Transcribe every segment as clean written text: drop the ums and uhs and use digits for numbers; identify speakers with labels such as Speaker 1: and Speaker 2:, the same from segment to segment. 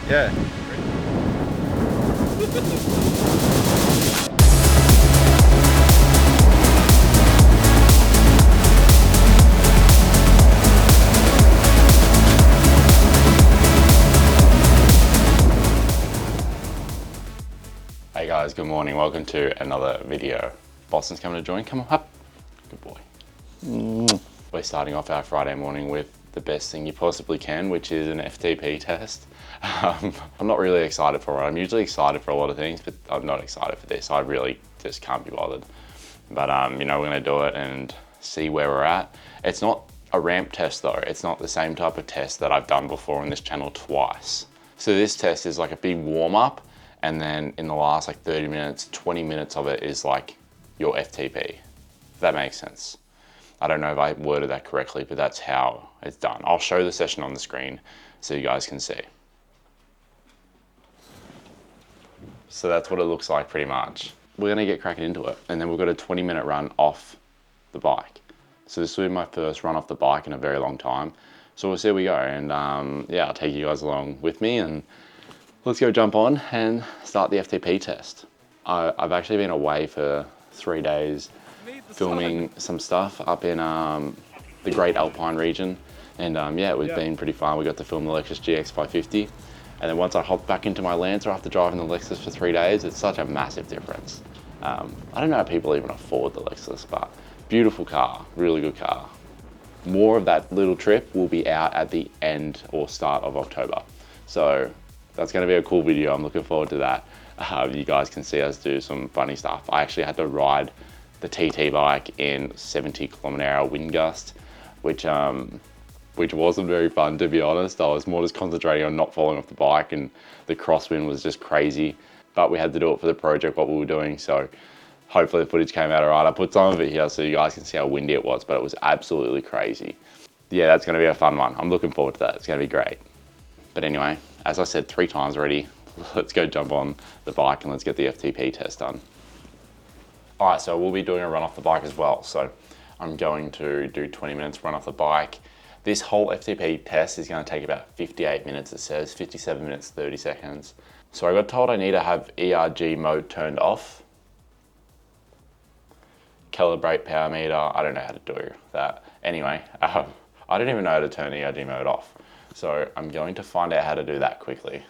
Speaker 1: Yeah. Hey guys, good morning. Welcome to another video. Boston's coming to join. Come on up. Good boy. We're starting off our Friday morning with the best thing you possibly can, which is an FTP test. I'm not really excited for it. I'm usually excited for a lot of things, but I'm not excited for this. I really just can't be bothered. But you know, we're gonna do it and see where we're at. It's not a ramp test though. It's not the same type of test that I've done before on this channel twice. So this test is like a big warm up, and then in the last like 30 minutes, 20 minutes of it is like your FTP. If that makes sense. I don't know if I worded that correctly, but that's how it's done. I'll show the session on the screen so you guys can see. So that's what it looks like pretty much. We're gonna get cracking into it, and then we've got a 20-minute run off the bike. So this will be my first run off the bike in a very long time. So we'll see where we go, and yeah, I'll take you guys along with me, and let's go jump on and start the FTP test. I've actually been away for 3 days filming some stuff up in the Great Alpine region, and yeah, it was been pretty fun. We got to film the Lexus GX 550, and then once I hopped back into my Lancer after driving the Lexus for 3 days, it's such a massive difference. I don't know how people even afford the Lexus, but beautiful car, really good car. More of that little trip will be out at the end or start of October, so that's going to be a cool video. I'm looking forward to that. You guys can see us do some funny stuff. I actually had to ride the TT bike in 70km/h wind gust, which wasn't very fun, to be honest. I was more just concentrating on not falling off the bike, and the crosswind was just crazy. But we had to do it for the project, what we were doing, so hopefully the footage came out all right. I put some of it here so you guys can see how windy it was, but it was absolutely crazy. Yeah, that's going to be a fun one. I'm looking forward to that. It's going to be great. But anyway, as I said 3 times already, let's go jump on the bike and let's get the FTP test done. All right, so we'll be doing a run off the bike as well. So I'm going to do 20 minutes run off the bike. This whole FTP test is going to take about 58 minutes, it says, 57 minutes, 30 seconds. So I got told I need to have ERG mode turned off. Calibrate power meter, I don't know how to do that. Anyway, I don't even know how to turn ERG mode off. So I'm going to find out how to do that quickly.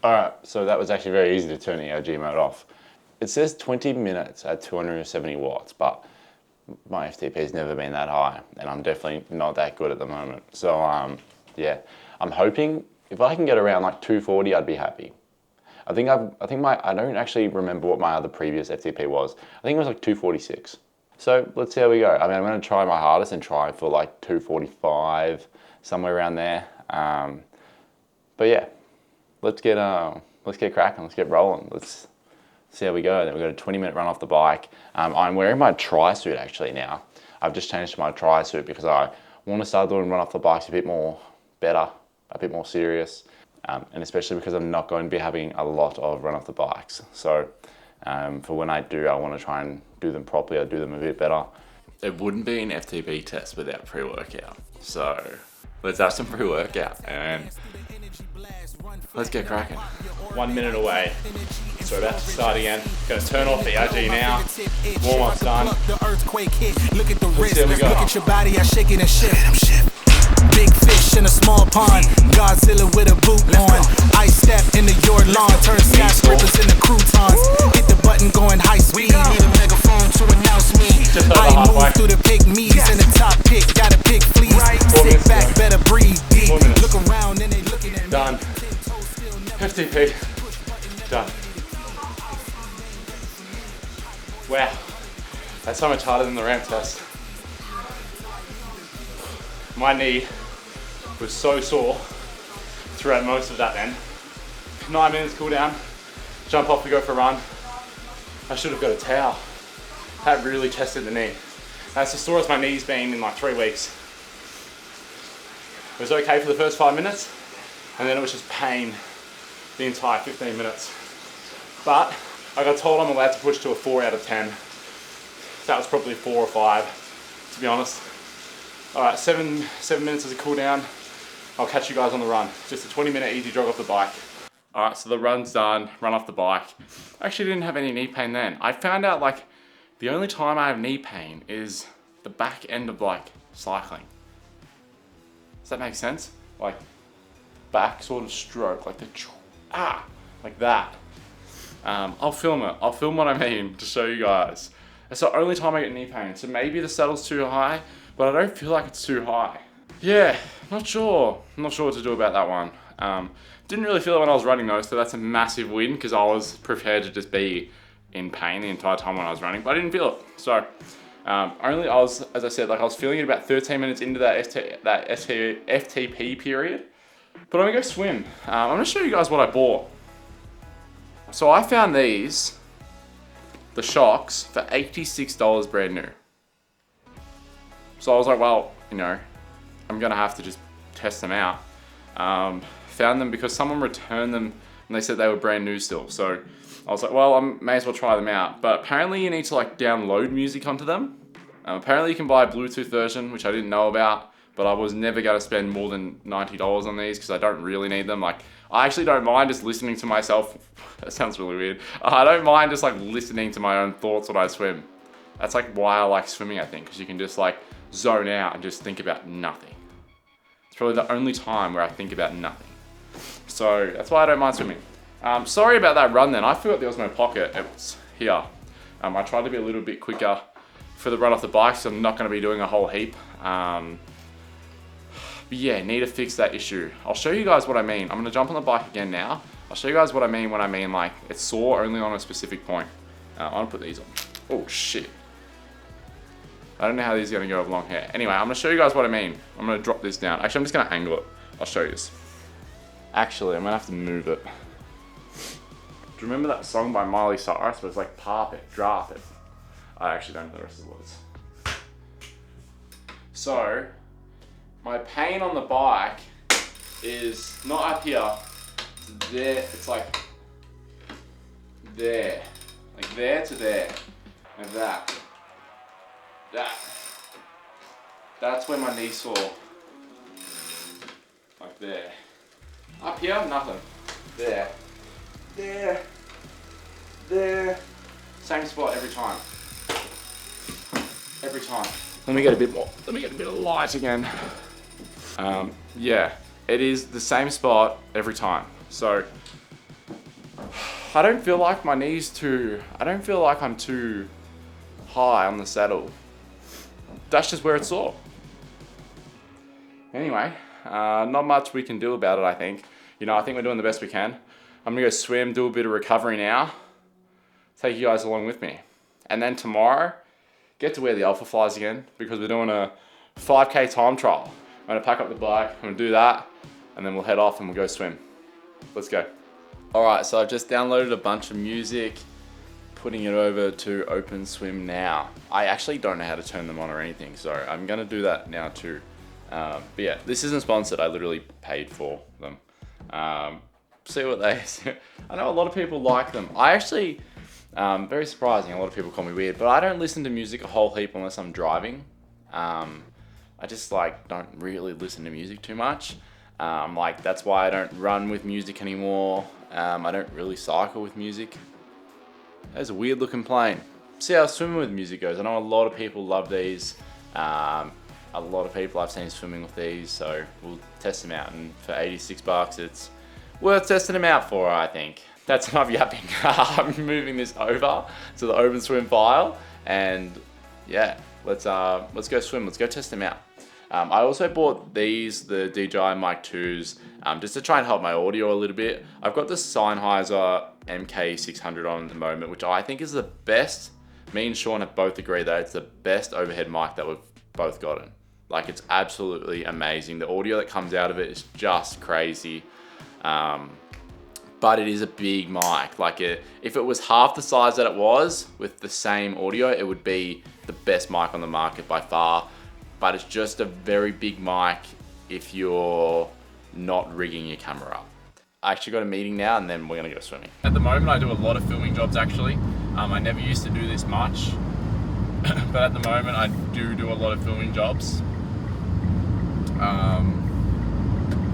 Speaker 1: All right, so that was actually very easy to turn ERG mode off. It says 20 minutes at 270 watts, but my FTP has never been that high, and I'm definitely not that good at the moment. So yeah, I'm hoping if I can get around like 240, I'd be happy. I don't actually remember what my other previous FTP was. I think it was like 246. So let's see how we go. I mean, I'm gonna try my hardest and try for like 245, somewhere around there. But yeah, let's get cracking, let's get rolling. Let's see how we go. Then we've got a 20-minute run off the bike. I'm wearing my tri-suit actually now. I've just changed to my tri-suit because I want to start doing run off the bikes a bit more better, a bit more serious. And especially because I'm not going to be having a lot of run off the bikes. So for when I do, I want to try and do them properly. I do them a bit better. It wouldn't be an FTP test without pre-workout. So let's have some pre-workout and let's get cracking.
Speaker 2: 1 minute away. So we're about to start again. Gonna turn off the RG now. Warm up's done. Let's see how we go.
Speaker 3: Look at your body, I shake it and shift. Big fish in a small pond. Godzilla with a boot on. I step into your lawn. Turn skyscrapers into croutons. Hit the button going high speed. Need a megaphone to announce me. I move through the pig me's in the top pick. Gotta pick fleas. Sit back, better breathe deep. Look around and they looking at me.
Speaker 2: Done. FTP. Done. Wow. That's so much harder than the ramp test. My knee was so sore throughout most of that then. 9 minutes cool down, jump off to go for a run. I should have got a towel. That really tested the knee. That's the sorest my knee's been in like 3 weeks. It was okay for the first 5 minutes, and then it was just pain the entire 15 minutes. But I got told I'm allowed to push to a 4 out of 10. That was probably 4 or 5, to be honest. All right, seven minutes as a cool down. I'll catch you guys on the run. Just a 20-minute easy jog off the bike. All right, so the run's done, run off the bike. I actually didn't have any knee pain then. I found out like the only time I have knee pain is the back end of like cycling. Does that make sense? Like back sort of stroke, like the like that. I'll film it. I'll film what I mean to show you guys. It's the only time I get knee pain. So maybe the saddle's too high, but I don't feel like it's too high. Yeah, not sure. I'm not sure what to do about that one. Didn't really feel it when I was running though, so that's a massive win because I was prepared to just be in pain the entire time when I was running, but I didn't feel it. So only I was, as I said, like I was feeling it about 13 minutes into that FTP period. But I'm gonna go swim. I'm gonna show you guys what I bought. So I found these, the Shokz, for $86 brand new. So I was like, well, you know, I'm gonna have to just test them out. Found them because someone returned them and they said they were brand new still. So I was like, well, I may as well try them out. But apparently you need to like download music onto them. Apparently you can buy a Bluetooth version, which I didn't know about. But I was never going to spend more than $90 on these because I don't really need them. Like, I actually don't mind just listening to myself. That sounds really weird. I don't mind just like listening to my own thoughts when I swim. That's like why I like swimming, I think, because you can just like zone out and just think about nothing. It's probably the only time where I think about nothing. So that's why I don't mind swimming. Sorry about that run then. I forgot there was no pocket. It was here. I tried to be a little bit quicker for the run off the bike, so I'm not going to be doing a whole heap. But yeah, need to fix that issue. I'll show you guys what I mean. I'm gonna jump on the bike again now. I'll show you guys what I mean when I mean like it's sore only on a specific point. I'm gonna put these on. Oh shit. I don't know how these are gonna go with long hair. Anyway, I'm gonna show you guys what I mean. I'm gonna drop this down. Actually, I'm just gonna angle it. I'll show you this. Actually, I'm gonna have to move it. Do you remember that song by Miley Cyrus where it's like pop it, drop it? I actually don't know the rest of the words. So, my pain on the bike is not up here, it's there, it's like there. Like there to there. And that. That's where my knee's sore. Like there. Up here, nothing. There. There. Same spot every time. Every time. Let me get a bit more. Let me get a bit of light again. Yeah, it is the same spot every time. So I don't feel like my knee's I don't feel like I'm too high on the saddle. That's just where it's sore. Anyway, not much we can do about it, I think. You know, I think we're doing the best we can. I'm gonna go swim, do a bit of recovery now. Take you guys along with me. And then tomorrow, get to wear the Alpha Flies again because we're doing a 5K time trial. I'm gonna pack up the bike, I'm gonna do that, and then we'll head off and we'll go swim. Let's go. All right, so I've just downloaded a bunch of music, putting it over to Open Swim now. I actually don't know how to turn them on or anything, so I'm gonna do that now too. But yeah, this isn't sponsored, I literally paid for them. See what they say. I know a lot of people like them. I actually, very surprising, a lot of people call me weird, but I don't listen to music a whole heap unless I'm driving. I just like don't really listen to music too much. Like that's why I don't run with music anymore. I don't really cycle with music. That's a weird looking plane. See how swimming with music goes. I know a lot of people love these. A lot of people I've seen swimming with these, so we'll test them out. And for $86, it's worth testing them out for, I think. That's enough yapping. I'm moving this over to the Open Swim file, and yeah, let's go swim. Let's go test them out. I also bought these, the DJI Mic 2s, just to try and help my audio a little bit. I've got the Sennheiser MK600 on at the moment, which I think is the best. Me and Sean have both agreed that it's the best overhead mic that we've both gotten. Like, it's absolutely amazing. The audio that comes out of it is just crazy. But it is a big mic. Like, if it was half the size that it was with the same audio, it would be the best mic on the market by far. But it's just a very big mic if you're not rigging your camera up. I actually got a meeting now and then we're gonna go swimming. At the moment I do a lot of filming jobs actually. I never used to do this much, but at the moment I do a lot of filming jobs.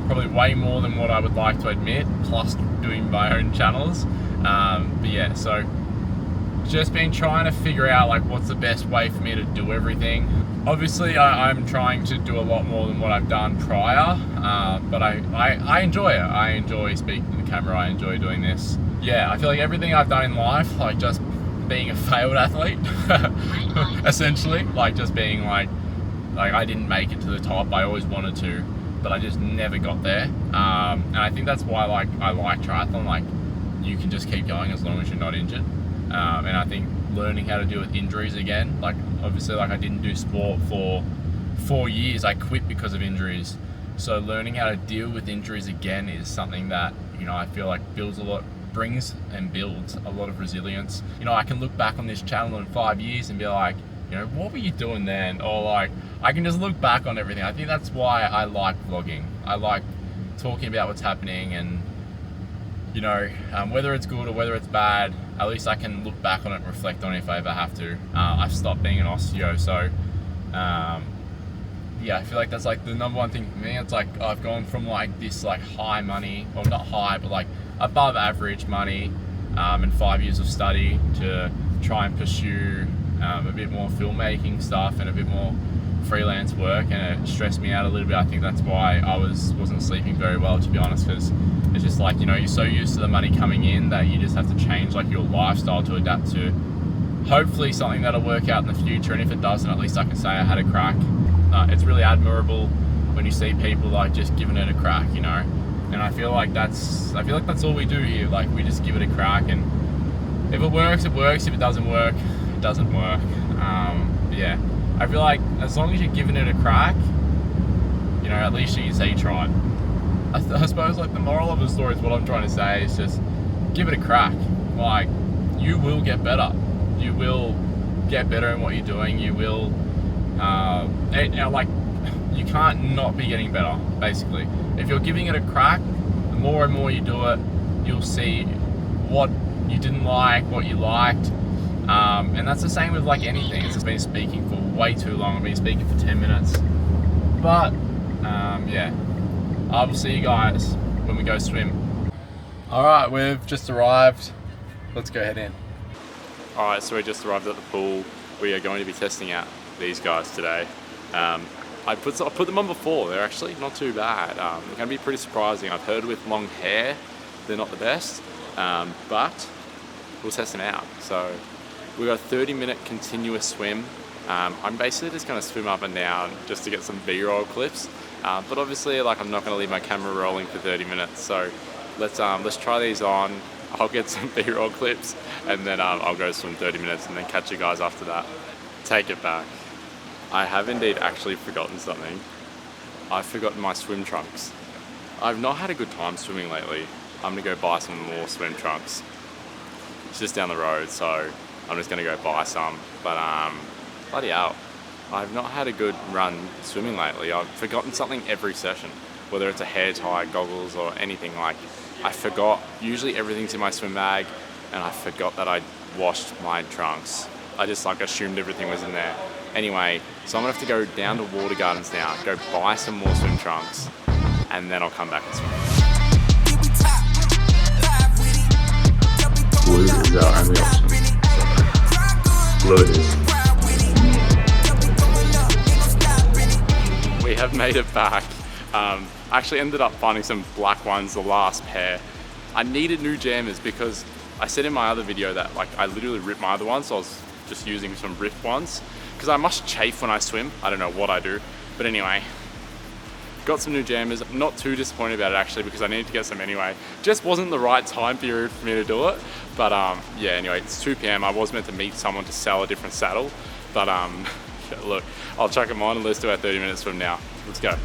Speaker 4: probably way more than what I would like to admit, plus doing my own channels. But yeah, so just been trying to figure out like what's the best way for me to do everything. Obviously I'm trying to do a lot more than what I've done prior, but I enjoy it. I enjoy speaking to the camera, I enjoy doing this. Yeah, I feel like everything I've done in life, like just being a failed athlete, essentially, like just being like I didn't make it to the top. I always wanted to, but I just never got there. And I think that's why like I like triathlon, like you can just keep going as long as you're not injured. And I think learning how to deal with injuries again, like obviously like I didn't do sport for 4 years, I quit because of injuries. So learning how to deal with injuries again is something that, you know, I feel like brings and builds a lot of resilience. You know, I can look back on this channel in 5 years and be like, you know, what were you doing then? Or like, I can just look back on everything. I think that's why I like vlogging. I like talking about what's happening, and you know, whether it's good or whether it's bad, at least I can look back on it and reflect on it if I ever have to. I've stopped being an osteo, so yeah, I feel like that's like the number one thing for me. It's like I've gone from like this like high money, well not high, but like above average money, and 5 years of study to try and pursue a bit more filmmaking stuff and a bit more freelance work, and it stressed me out a little bit. I think that's why I wasn't sleeping very well, to be honest, because it's just like, you know, you're so used to the money coming in that you just have to change like your lifestyle to adapt to hopefully something that'll work out in the future. And if it doesn't, at least I can say I had a crack. It's really admirable when you see people like just giving it a crack, you know. And I feel like that's all we do here. Like we just give it a crack, and if it works, it works. If it doesn't work, it doesn't work. Yeah, I feel like as long as you're giving it a crack, you know, at least you can say you tried. I suppose like the moral of the story is what I'm trying to say is just give it a crack. Like you will get better. You will get better in what you're doing. You will, like you can't not be getting better. Basically, if you're giving it a crack, the more and more you do it, you'll see what you didn't like, what you liked. And that's the same with like anything. It's just been speaking for way too long. I've been speaking for 10 minutes. But yeah, I will see you guys when we go swim. Alright, we've just arrived. Let's go head in.
Speaker 2: Alright, so we just arrived at the pool. We are going to be testing out these guys today. I put them on before. They're actually not too bad. They're going to be pretty surprising. I've heard with long hair, they're not the best. But we'll test them out. So we've got a 30-minute continuous swim. I'm basically just going to swim up and down just to get some B-roll clips. But obviously, like, I'm not going to leave my camera rolling for 30 minutes. So let's try these on. I'll get some B-roll clips, and then I'll go swim 30 minutes and then catch you guys after that. Take it back. I have indeed actually forgotten something. I've forgotten my swim trunks. I've not had a good time swimming lately. I'm gonna go buy some more swim trunks. It's just down the road, so I'm just gonna go buy some. But bloody hell, I've not had a good run swimming lately. I've forgotten something every session, whether it's a hair tie, goggles, or anything. Like, I forgot, usually everything's in my swim bag, and I forgot that I washed my trunks. I just like assumed everything was in there. Anyway, so I'm gonna have to go down to Water Gardens now, go buy some more swim trunks, and then I'll come back and swim.
Speaker 1: Blue is our only option. Blue it is.
Speaker 2: We have made it back. I actually ended up finding some black ones, the last pair. I needed new jammers because I said in my other video that like I literally ripped my other ones, so I was just using some ripped ones because I must chafe when I swim. I don't know what I do, but anyway, got some new jammers. I'm not too disappointed about it actually because I needed to get some anyway. Just wasn't the right time period for me to do it. But yeah, anyway, it's 2 p.m. I was meant to meet someone to sell a different saddle, but yeah, look, I'll chuck them on and let's do our 30 minutes from now. Let's go.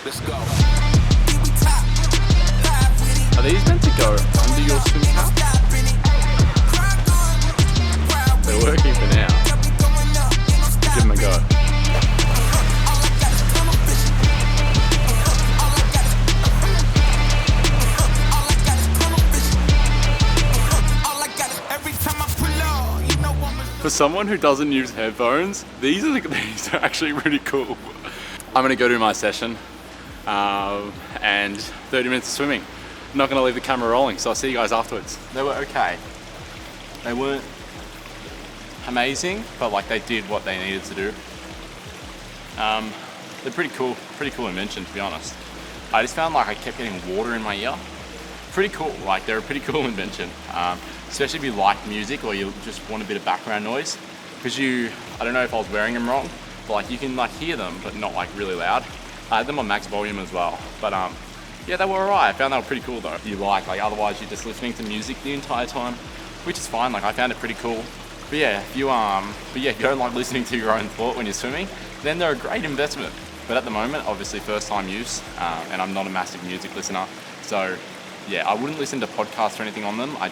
Speaker 3: Let's go.
Speaker 2: Are these meant to go under your swim cap? They're working for now. Give them a go. For someone who doesn't use headphones, these are actually really cool. I'm gonna go do my session and 30 minutes of swimming. I'm not gonna leave the camera rolling, so I'll see you guys afterwards. They were okay. They weren't amazing, but like they did what they needed to do. They're pretty cool invention, to be honest. I just found like I kept getting water in my ear. Pretty cool, like they're a pretty cool invention. Especially if you like music or you just want a bit of background noise. Because I don't know if I was wearing them wrong, but like you can like hear them, but not like really loud. I had them on max volume as well, but yeah, they were alright. I found they were pretty cool though. You like otherwise you're just listening to music the entire time, which is fine. Like I found it pretty cool. But yeah, if you don't like listening to your own thought when you're swimming, then they're a great investment. But at the moment, obviously first time use, and I'm not a massive music listener, so yeah, I wouldn't listen to podcasts or anything on them. I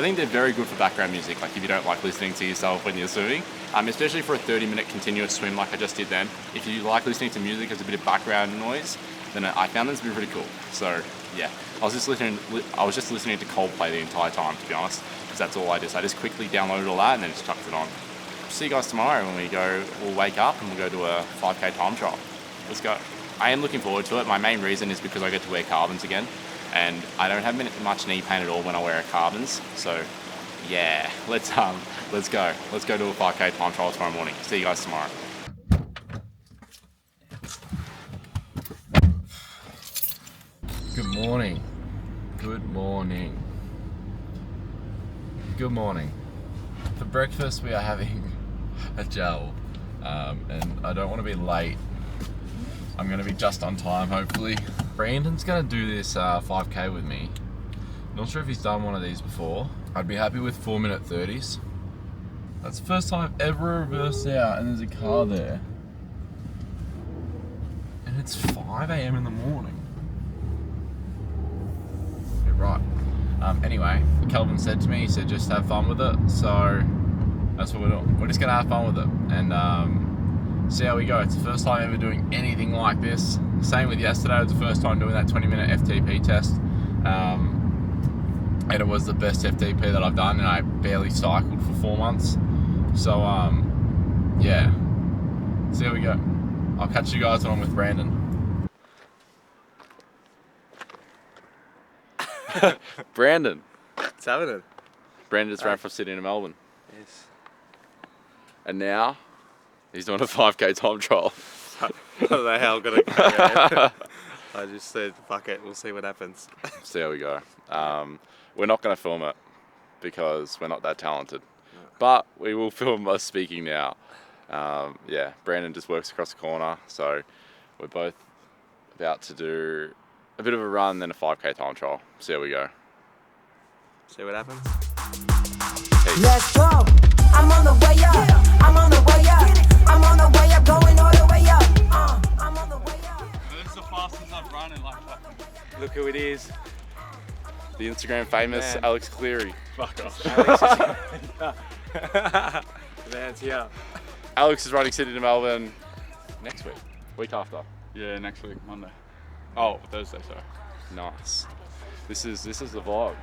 Speaker 2: think they're very good for background music, like if you don't like listening to yourself when you're swimming, especially for a 30-minute continuous swim like I just did then. If you like listening to music as a bit of background noise, then I found them to be pretty cool. So yeah, I was just listening to Coldplay the entire time, to be honest, because that's all I just quickly downloaded all that and then just chucked it on. See you guys tomorrow when we'll wake up and we'll go to a 5K time trial. Let's go. I am looking forward to it. My main reason is because I get to wear carbons again, and I don't have much knee pain at all when I wear carbons. So yeah, let's go. Let's go to a 5K time trial tomorrow morning. See you guys tomorrow.
Speaker 4: Good morning. Good morning. Good morning. For breakfast we are having a gel, and I don't want to be late. I'm going to be just on time, hopefully. Brandon's going to do this 5K with me. Not sure if he's done one of these before. I'd be happy with 4-minute 30s. That's the first time I've ever reversed out and there's a car there. And it's 5 a.m. in the morning. Yeah, right. Anyway, Kelvin said to me, he said just have fun with it. So that's what we're doing. We're just going to have fun with it. And see how we go. It's the first time ever doing anything like this. Same with yesterday, it was the first time doing that 20-minute FTP test. And it was the best FTP that I've done, and I barely cycled for 4 months. So, yeah. See how we go. I'll catch you guys when I'm with Brandon.
Speaker 2: Brandon.
Speaker 5: What's happening?
Speaker 2: Brandon just ran from Sydney to Melbourne.
Speaker 5: Yes.
Speaker 2: And now he's doing a 5K time trial.
Speaker 5: I don't know how I'm gonna go. I just said, fuck it, we'll see what happens.
Speaker 2: See how we go. We're not going to film it because we're not that talented. But we will film us speaking now. Yeah, Brandon just works across the corner, so we're both about to do a bit of a run, then a 5K time trial. See how we go.
Speaker 5: See what happens.
Speaker 2: Peace.
Speaker 6: Let's go. I'm on the way up. I'm on the way up. I'm on the way up, going all the way up. I'm on the way up.
Speaker 2: This is the fastest I've run in like
Speaker 5: Look who it is.
Speaker 2: the Instagram famous
Speaker 5: Man.
Speaker 2: Alex Cleary.
Speaker 5: Fuck off. The man's here.
Speaker 2: Alex is running Sydney to Melbourne next week after.
Speaker 7: Yeah, next week, Monday. Oh, Thursday, sorry.
Speaker 2: Nice. This is the vlog.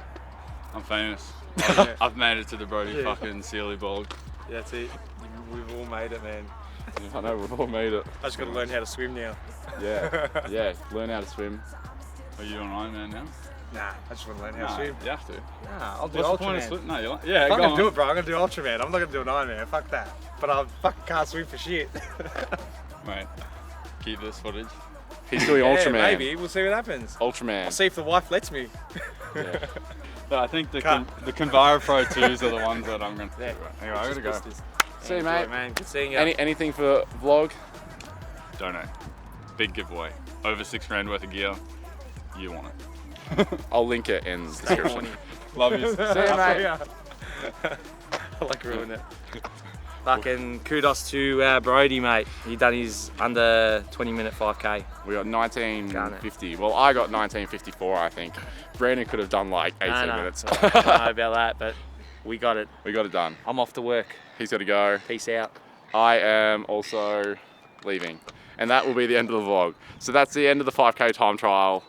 Speaker 7: I'm famous.
Speaker 5: Yeah.
Speaker 7: I've made it to the Brody
Speaker 5: Yeah.
Speaker 7: fucking Sealy Bog.
Speaker 5: That's it. We've all made it, man.
Speaker 2: I know, we've all made it.
Speaker 5: I just gotta learn how to swim now.
Speaker 2: Yeah, learn how to swim.
Speaker 7: Are you on Ironman now?
Speaker 5: Nah, I just wanna learn how to
Speaker 7: Nah,
Speaker 5: swim.
Speaker 7: you have to.
Speaker 5: Nah, I'll do
Speaker 7: What's the point of
Speaker 5: Ultraman.
Speaker 7: slipping? No, you're like, yeah,
Speaker 5: I'm
Speaker 7: go
Speaker 5: gonna
Speaker 7: on.
Speaker 5: do it, bro. I'm gonna do Ultraman. I'm not gonna do an Ironman. Fuck that. But I fucking can't swim for shit.
Speaker 7: Mate, keep this footage.
Speaker 2: He's doing
Speaker 5: Yeah,
Speaker 2: Ultraman.
Speaker 5: maybe. We'll see what happens.
Speaker 2: Ultraman.
Speaker 5: I'll see if the wife lets me.
Speaker 2: Yeah.
Speaker 7: But I think the
Speaker 5: Cut.
Speaker 7: the Convara Pro 2s are the ones that I'm going to
Speaker 5: Yeah.
Speaker 7: do. Anyway, I gotta go.
Speaker 2: See you,
Speaker 5: Enjoy,
Speaker 2: mate.
Speaker 5: man. Good seeing you.
Speaker 2: Anything for vlog?
Speaker 7: Donate. Big giveaway. Over $6,000 worth of gear. You want it.
Speaker 2: I'll link it in the description.
Speaker 7: Love you.
Speaker 2: See you, mate.
Speaker 5: I like ruining it. Fucking kudos to Brody, mate. He done his under 20-minute 5K.
Speaker 2: We got 1950. Well, I got 1954, I think. Brandon could have done like 18 minutes.
Speaker 5: I don't know about that, but we got it.
Speaker 2: We got it done.
Speaker 5: I'm off to work.
Speaker 2: He's got to go.
Speaker 5: Peace out.
Speaker 2: I am also leaving. And that will be the end of the vlog. So that's the end of the 5K time trial.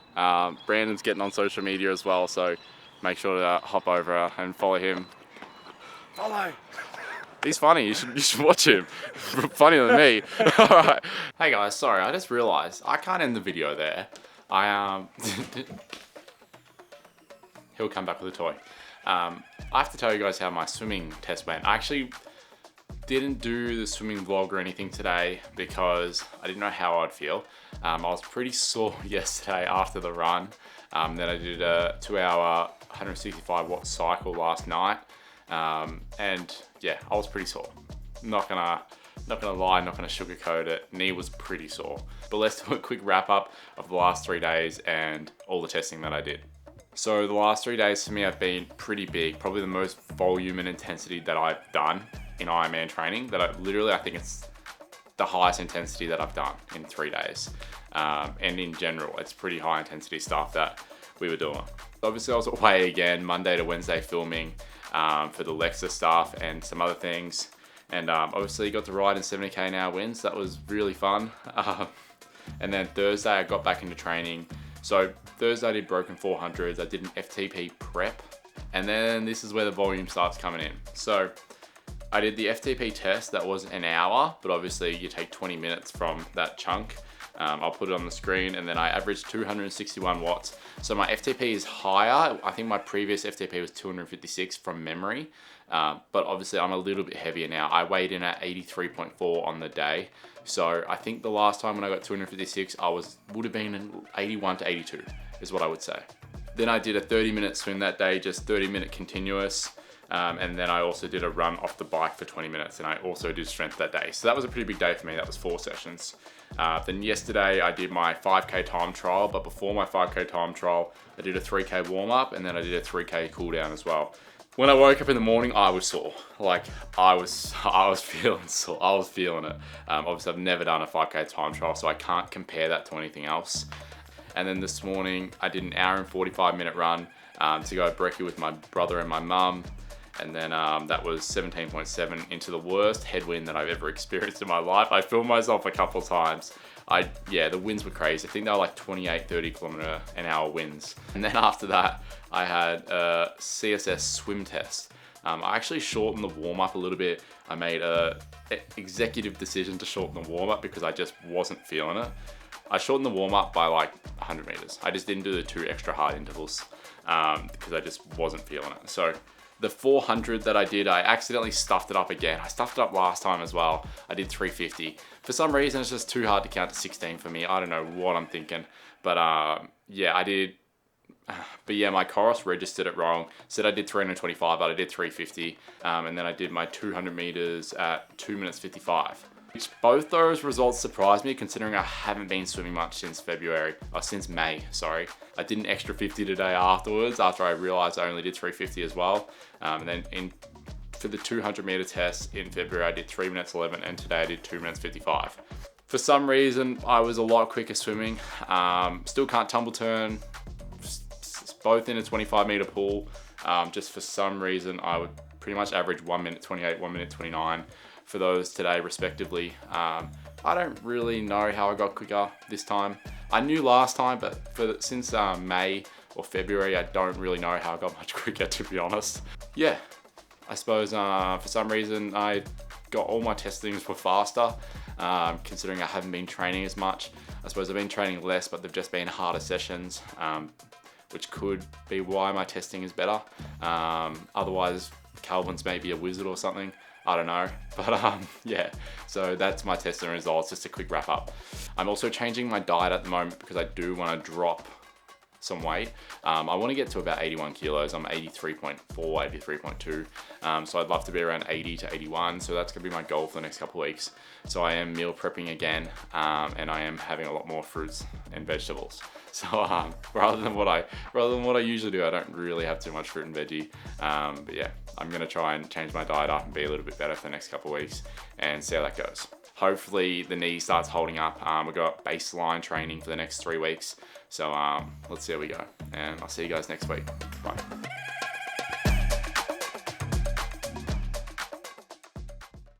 Speaker 2: Brandon's getting on social media as well, so make sure to hop over and follow him.
Speaker 5: Follow.
Speaker 1: He's funny. You should watch him. Funnier than me. All right. Hey guys, sorry. I just realised I can't end the video there. He'll come back with a toy. I have to tell you guys how my swimming test went. I actually didn't do the swimming vlog or anything today because I didn't know how I'd feel. I was pretty sore yesterday after the run. Then I did a 2-hour 165 watt cycle last night. And yeah, I was pretty sore. Not gonna lie, not gonna sugarcoat it. Knee was pretty sore. But let's do a quick wrap up of the last 3 days and all the testing that I did. So the last 3 days for me have been pretty big, probably the most volume and intensity that I've done in Ironman training. I think it's the highest intensity that I've done in 3 days. And in general, it's pretty high intensity stuff that we were doing. Obviously I was away again Monday to Wednesday filming for the Lexa stuff and some other things. And obviously got to ride in 70k an hour winds. That was really fun. And then Thursday I got back into training. So Thursday I did broken 400s, I did an FTP prep, and then this is where the volume starts coming in. So I did the FTP test, that was an hour, but obviously you take 20 minutes from that chunk. I'll put it on the screen, and then I averaged 261 watts. So my FTP is higher. I think my previous FTP was 256 from memory, but obviously I'm a little bit heavier now. I weighed in at 83.4 on the day. So I think the last time when I got 256, would have been in 81 to 82 is what I would say. Then I did a 30-minute swim that day, just 30-minute continuous. And then I also did a run off the bike for 20 minutes, and I also did strength that day. So that was a pretty big day for me. That was 4 sessions. Then yesterday I did my 5k time trial, but before my 5k time trial, I did a 3k warm up, and then I did a 3k cool down as well. When I woke up in the morning, I was sore. Like I was feeling sore. I was feeling it. Obviously I've never done a 5k time trial, so I can't compare that to anything else. And then this morning I did an hour and 45-minute run to go brekkie with my brother and my mum. And then that was 17.7 into the worst headwind that I've ever experienced in my life. I filmed myself a couple of times. The winds were crazy. I think they were like 28, 30 kilometer an hour winds. And then after that, I had a CSS swim test. I actually shortened the warm up a little bit. I made a executive decision to shorten the warm up because I just wasn't feeling it. I shortened the warm up by like 100 meters. I just didn't do the 2 extra hard intervals because I just wasn't feeling it. So the 400 that I did, I accidentally stuffed it up again. I stuffed it up last time as well. I did 350. For some reason, it's just too hard to count to 16 for me. I don't know what I'm thinking. But yeah, I did. But yeah, my Chorus registered it wrong. Said I did 325, but I did 350. And then I did my 200 meters at 2 minutes 55. Which both those results surprised me considering I haven't been swimming much since since May, sorry. I did an extra 50 today afterwards after I realized I only did 350 as well. And then for the 200 meter test in February, I did 3 minutes 11, and today I did 2 minutes 55. For some reason, I was a lot quicker swimming. Still can't tumble turn, both in a 25 meter pool. Just for some reason, I would pretty much average 1 minute 28, 1 minute 29 for those today respectively. I don't really know how I got quicker this time. I knew last time, but since May or February, I don't really know how I got much quicker, to be honest. Yeah, I suppose for some reason I got all my testings were faster, considering I haven't been training as much. I suppose I've been training less, but they've just been harder sessions, which could be why my testing is better. Otherwise, Calvin's maybe a wizard or something. I don't know, but yeah, so that's my testing results, just a quick wrap up. I'm also changing my diet at the moment because I do want to drop some weight. I want to get to about 81 kilos. I'm 83.4, 83.2. So I'd love to be around 80 to 81. So that's gonna be my goal for the next couple of weeks. So I am meal prepping again, and I am having a lot more fruits and vegetables. So rather than what I usually do, I don't really have too much fruit and veggie. But yeah, I'm gonna try and change my diet up and be a little bit better for the next couple of weeks and see how that goes. Hopefully the knee starts holding up. We've got baseline training for the next 3 weeks. So let's see how we go. And I'll see you guys next week. Bye.